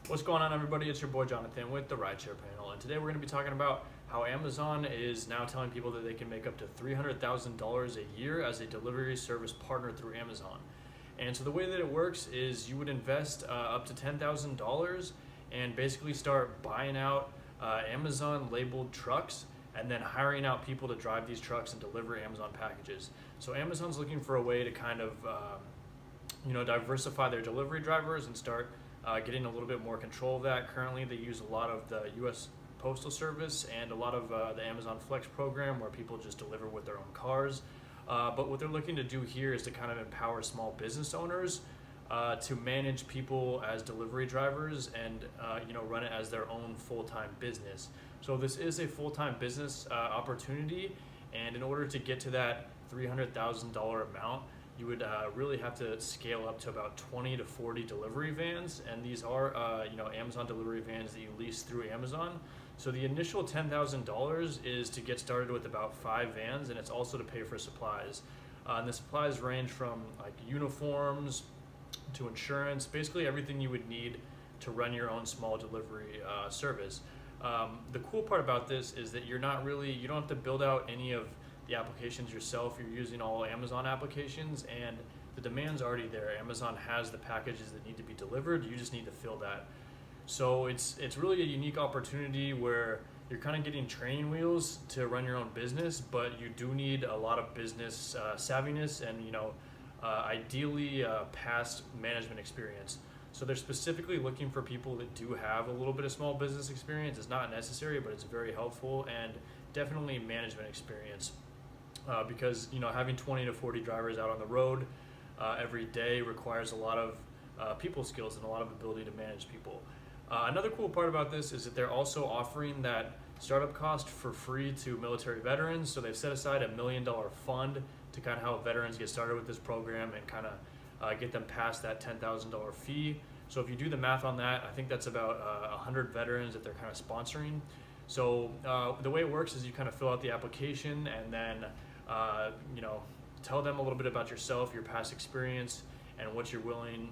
What's going on, everybody? It's your boy Jonathan with the Rideshare Panel, and today we're going to be talking about how Amazon is now telling people that they can make up to $300,000 a year as a delivery service partner through Amazon. And so the way that it works is you would invest up to $10,000 and basically start buying out Amazon labeled trucks and then hiring out people to drive these trucks and deliver Amazon packages. So Amazon's looking for a way to kind of diversify their delivery drivers and start getting a little bit more control of that. Currently, they use a lot of the U.S. Postal Service and a lot of the Amazon Flex program where people just deliver with their own cars. But what they're looking to do here is to kind of empower small business owners to manage people as delivery drivers and run it as their own full-time business. So this is a full-time business opportunity, and in order to get to that $300,000 amount, you would really have to scale up to about 20 to 40 delivery vans, and these are Amazon delivery vans that you lease through Amazon. So the initial $10,000 is to get started with about 5 vans, and it's also to pay for supplies. And the supplies range from like uniforms to insurance, basically everything you would need to run your own small delivery service. The cool part about this is that you don't have to build out any of the applications yourself. You're using all Amazon applications, and the demand's already there. Amazon has the packages that need to be delivered. You just need to fill that. So it's really a unique opportunity where you're kind of getting training wheels to run your own business, but you do need a lot of business savviness and ideally past management experience. So they're specifically looking for people that do have a little bit of small business experience. It's not necessary, but it's very helpful, and definitely management experience. Because having 20 to 40 drivers out on the road every day requires a lot of people skills and a lot of ability to manage people. Another cool part about this is that they're also offering that startup cost for free to military veterans. So they've set aside $1 million fund to kind of help veterans get started with this program and kind of get them past that $10,000 fee. So if you do the math on that, I think that's about 100 veterans that they're kind of sponsoring. So the way it works is you kind of fill out the application and then tell them a little bit about yourself, your past experience, and what you're willing,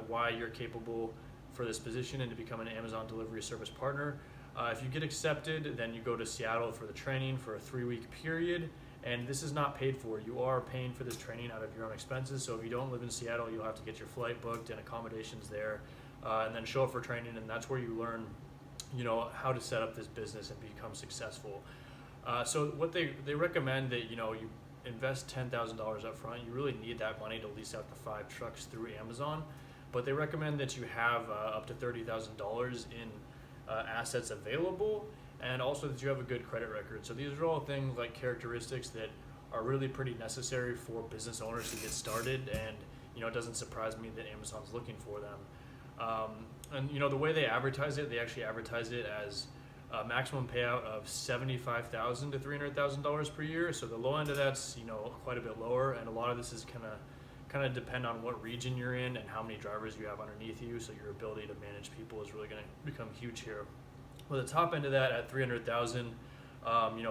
why you're capable for this position and to become an Amazon delivery service partner. If you get accepted, then you go to Seattle for the training for a 3-week period, and this is not paid for. You are paying for this training out of your own expenses. So if you don't live in Seattle, you'll have to get your flight booked and accommodations there, and then show up for training, and that's where you learn how to set up this business and become successful. So what they recommend that you invest $10,000 up front. You really need that money to lease out the 5 trucks through Amazon, but they recommend that you have up to $30,000 in assets available, and also that you have a good credit record. So these are all things like characteristics that are really pretty necessary for business owners to get started, and it doesn't surprise me that Amazon's looking for them. And the way they advertise it, they actually advertise it as a maximum payout of $75,000 to $300,000 per year. So the low end of that's quite a bit lower, and a lot of this is kind of depend on what region you're in and how many drivers you have underneath you. So your ability to manage people is really going to become huge here. Well, the top end of that at $300,000,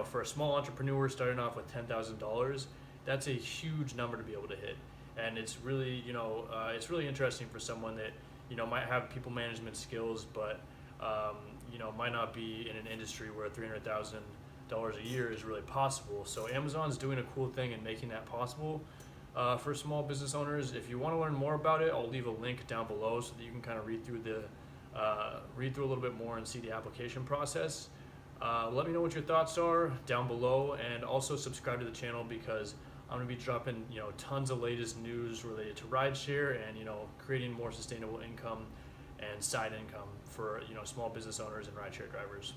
for a small entrepreneur starting off with $10,000, that's a huge number to be able to hit, and it's really it's really interesting for someone that might have people management skills, but might not be in an industry where $300,000 a year is really possible. So Amazon's doing a cool thing and making that possible for small business owners. If you want to learn more about it, I'll leave a link down below so that you can kind of read through a little bit more and see the application process. Let me know what your thoughts are down below, and also subscribe to the channel because I'm going to be dropping tons of latest news related to rideshare and creating more sustainable income and side income for small business owners and rideshare drivers.